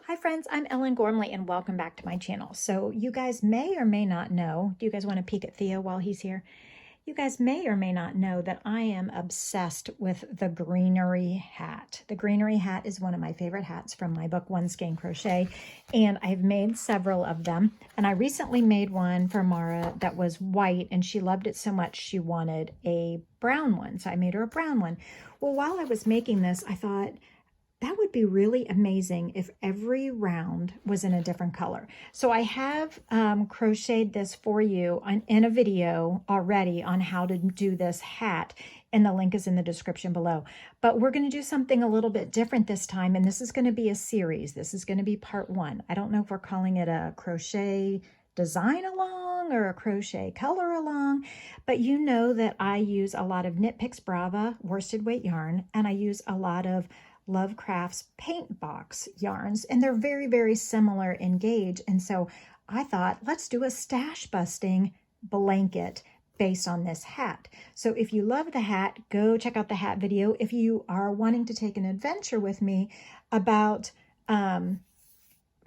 Hi friends, I'm Ellen Gormley and welcome back to my channel. So you guys may or may not know, do you guys want to peek at Theo while he's here? You guys may or may not know that I am obsessed with the Greenery hat. The Greenery hat is one of my favorite hats from my book, One Skein Crochet, and I've made several of them. And I recently made one for Mara that was white, and she loved it so much she wanted a brown one, so I made her a brown one. Well, while I was making this, I thought, that would be really amazing if every round was in a different color. So I have crocheted this for you in a video already on how to do this hat, and the link is in the description below. But we're going to do something a little bit different this time, and this is going to be a series. This is going to be part one. I don't know if we're calling it a crochet design along or a crochet color along, but you know that I use a lot of Knit Picks Brava worsted weight yarn, and I use a lot of Lovecraft's paint box yarns, and they're very, very similar in gauge. And so I thought, let's do a stash busting blanket based on this hat. So if you love the hat, go check out the hat video. If you are wanting to take an adventure with me about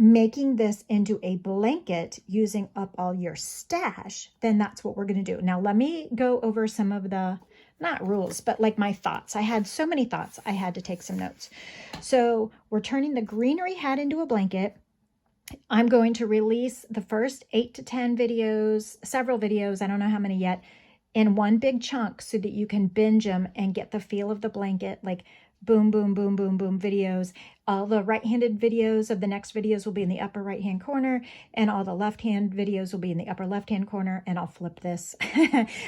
making this into a blanket using up all your stash, then that's what we're going to do. Now, let me go over some of the, not rules, but like my thoughts. I had so many thoughts, I had to take some notes. So we're turning the Greenery hat into a blanket. I'm going to release the first 8 to 10 videos, several videos, I don't know how many yet, in one big chunk so that you can binge them and get the feel of the blanket, like boom, boom, boom, boom, boom videos. All the right-handed videos of the next videos will be in the upper right-hand corner, and all the left-hand videos will be in the upper left-hand corner, and I'll flip this.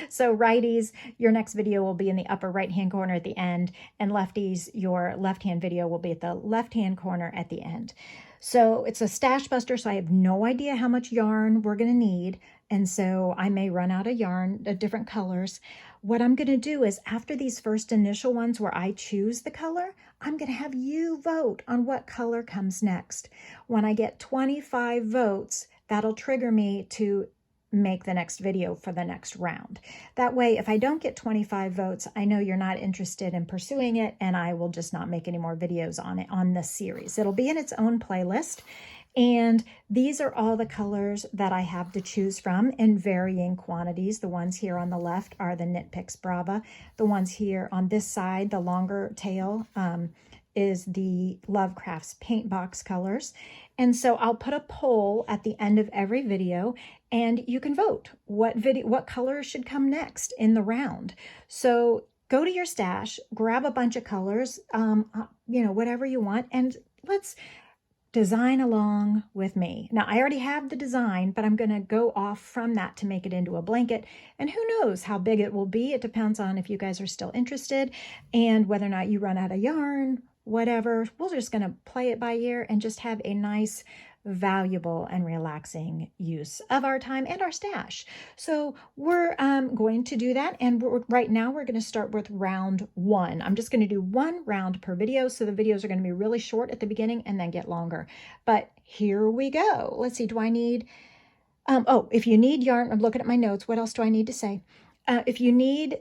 So righties, your next video will be in the upper right-hand corner at the end, and lefties, your left-hand video will be at the left-hand corner at the end. So it's a stash buster, so I have no idea how much yarn we're going to need, and so I may run out of yarn of different colors. What I'm going to do is, after these first initial ones where I choose the color, I'm going to have you vote on what color comes next. When I get 25 votes, that'll trigger me to make the next video for the next round. That way, if I don't get 25 votes, I know you're not interested in pursuing it, and I will just not make any more videos on it on this series. It'll be in its own playlist. And these are all the colors that I have to choose from in varying quantities. The ones here on the left are the Knit Picks Brava. The ones here on this side, the longer tail, is the Lovecraft's paint box colors. And so I'll put a poll at the end of every video, and you can vote what color should come next in the round. So go to your stash, grab a bunch of colors, whatever you want, and let's design along with me. Now, I already have the design, but I'm going to go off from that to make it into a blanket. And who knows how big it will be. It depends on if you guys are still interested and whether or not you run out of yarn, whatever. We're just going to play it by ear and just have a nice, valuable and relaxing use of our time and our stash. So we're going to do that, and right now we're going to start with round one. I'm just going to do one round per video, so the videos are going to be really short at the beginning and then get longer. But here we go. Let's see, do I need if you need yarn, I'm looking at my notes, what else do I need to say? If you need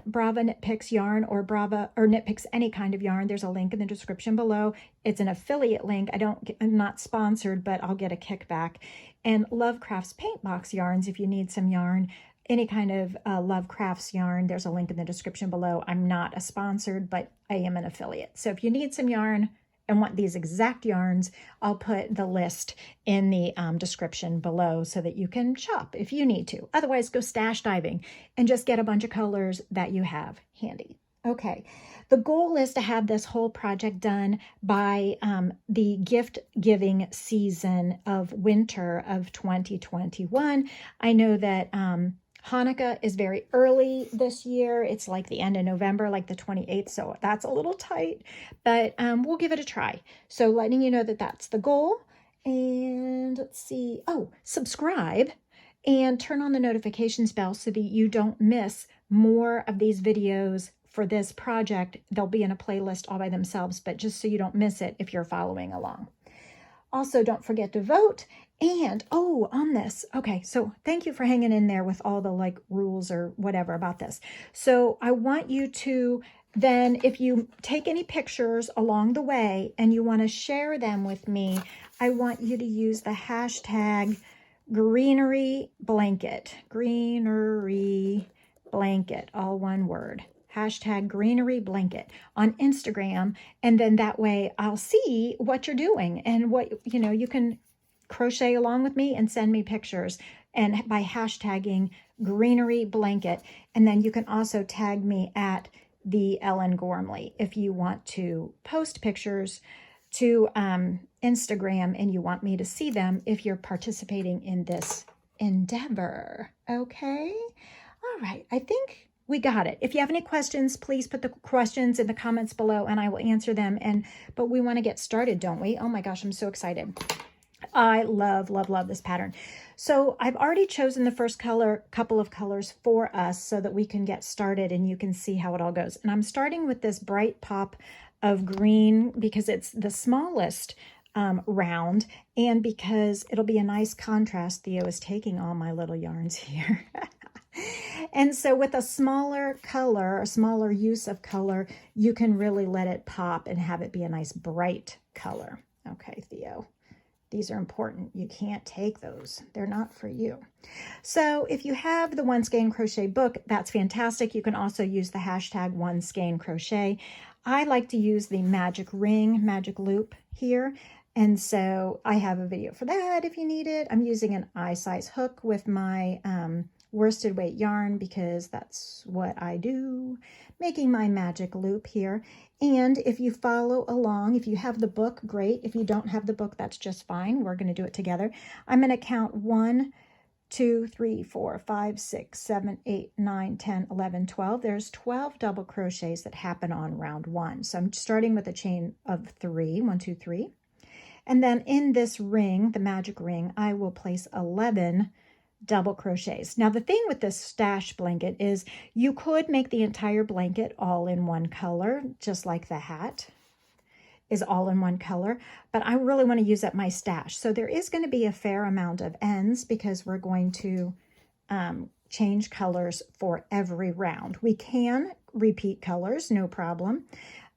Brava Knit Picks yarn or Brava or Knit Picks any kind of yarn, there's a link in the description below. It's an affiliate link. I'm not sponsored, but I'll get a kickback. And Lovecraft's paint box yarns, if you need some yarn, any kind of Lovecraft's yarn, there's a link in the description below. I'm not a sponsored, but I am an affiliate. So if you need some yarn and want these exact yarns, I'll put the list in the description below so that you can shop if you need to. Otherwise, go stash diving and just get a bunch of colors that you have handy. Okay, the goal is to have this whole project done by the gift giving season of winter of 2021. I know that Hanukkah is very early this year. It's like the end of November, like the 28th, so that's a little tight, but we'll give it a try. So letting you know that that's the goal. And let's see, subscribe and turn on the notifications bell so that you don't miss more of these videos for this project. They'll be in a playlist all by themselves, but just so you don't miss it if you're following along. Also, don't forget to vote. And, on this, okay, so thank you for hanging in there with all the rules or whatever about this. So I want you to then, if you take any pictures along the way and you want to share them with me, I want you to use the hashtag Greenery Blanket. Greenery Blanket, all one word. Hashtag Greenery Blanket on Instagram. And then that way I'll see what you're doing and what, you know, you can crochet along with me and send me pictures, and by hashtagging Greenery Blanket. And then you can also tag me at the Ellen Gormley if you want to post pictures to Instagram and you want me to see them if you're participating in this endeavor. Okay? All right. I think we got it. If you have any questions, please put the questions in the comments below and I will answer them. But we want to get started, don't we? Oh my gosh, I'm so excited. I love, love, love this pattern. So I've already chosen the first couple of colors for us so that we can get started and you can see how it all goes. And I'm starting with this bright pop of green because it's the smallest round and because it'll be a nice contrast. Theo is taking all my little yarns here. And so with a smaller color, a smaller use of color, you can really let it pop and have it be a nice bright color. Okay, Theo. These are important. You can't take those. They're not for you. So if you have the One Skein Crochet book, that's fantastic. You can also use the hashtag One Skein Crochet. I like to use the magic ring, magic loop here. And so I have a video for that if you need it. I'm using an eye-size hook with my worsted weight yarn because that's what I do, making my magic loop here. And if you follow along, if you have the book, great. If you don't have the book, that's just fine. We're going to do it together. I'm going to count 1, 2, 3, 4, 5, 6, 7, 8, 9, 10, 11, 12. There's 12 double crochets that happen on round 1. So I'm starting with a chain of 3, 1, 2, 3. And then in this ring, the magic ring, I will place 11 double crochets. Now the thing with this stash blanket is you could make the entire blanket all in one color, just like the hat is all in one color, but I really want to use up my stash. So there is going to be a fair amount of ends because we're going to change colors for every round. We can repeat colors, no problem.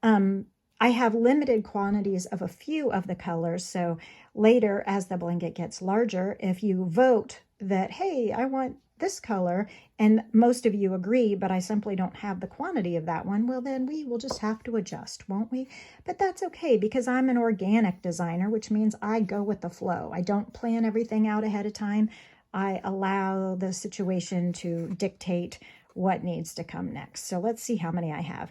I have limited quantities of a few of the colors, so later as the blanket gets larger, if you vote that, hey, I want this color, and most of you agree, but I simply don't have the quantity of that one, well, then we will just have to adjust, won't we? But that's okay, because I'm an organic designer, which means I go with the flow. I don't plan everything out ahead of time. I allow the situation to dictate what needs to come next. So let's see how many I have.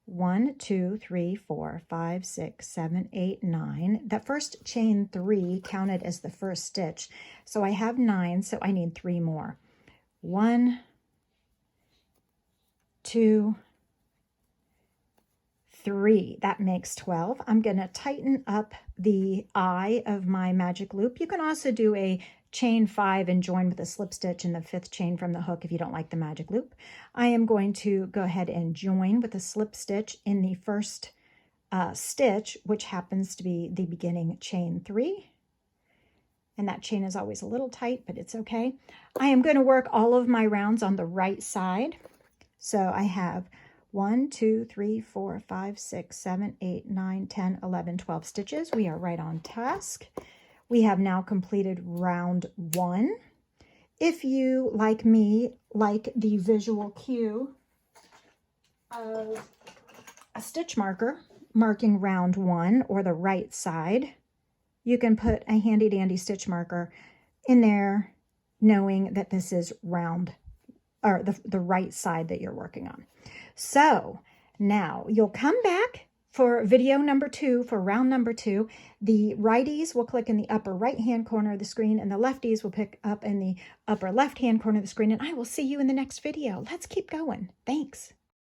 1, 2, 3, 4, 5, 6, 7, 8, 9. That first chain 3 counted as the first stitch. So I have 9, so I need 3 more. 1, 2, 3. That makes 12. I'm going to tighten up the eye of my magic loop. You can also do a chain 5 and join with a slip stitch in the 5th chain from the hook if you don't like the magic loop. I am going to go ahead and join with a slip stitch in the first stitch, which happens to be the beginning chain 3. And that chain is always a little tight, but it's okay. I am going to work all of my rounds on the right side. So I have 1, 2, 3, 4, 5, 6, 7, 8, 9, 10, 11, 12 stitches. We are right on task. We have now completed round 1. If you, like me, like the visual cue of a stitch marker marking round 1 or the right side, you can put a handy dandy stitch marker in there knowing that this is round or the right side that you're working on. So now you'll come back for video number 2, for round number 2. The righties will click in the upper right-hand corner of the screen, and the lefties will pick up in the upper left-hand corner of the screen, and I will see you in the next video. Let's keep going. Thanks.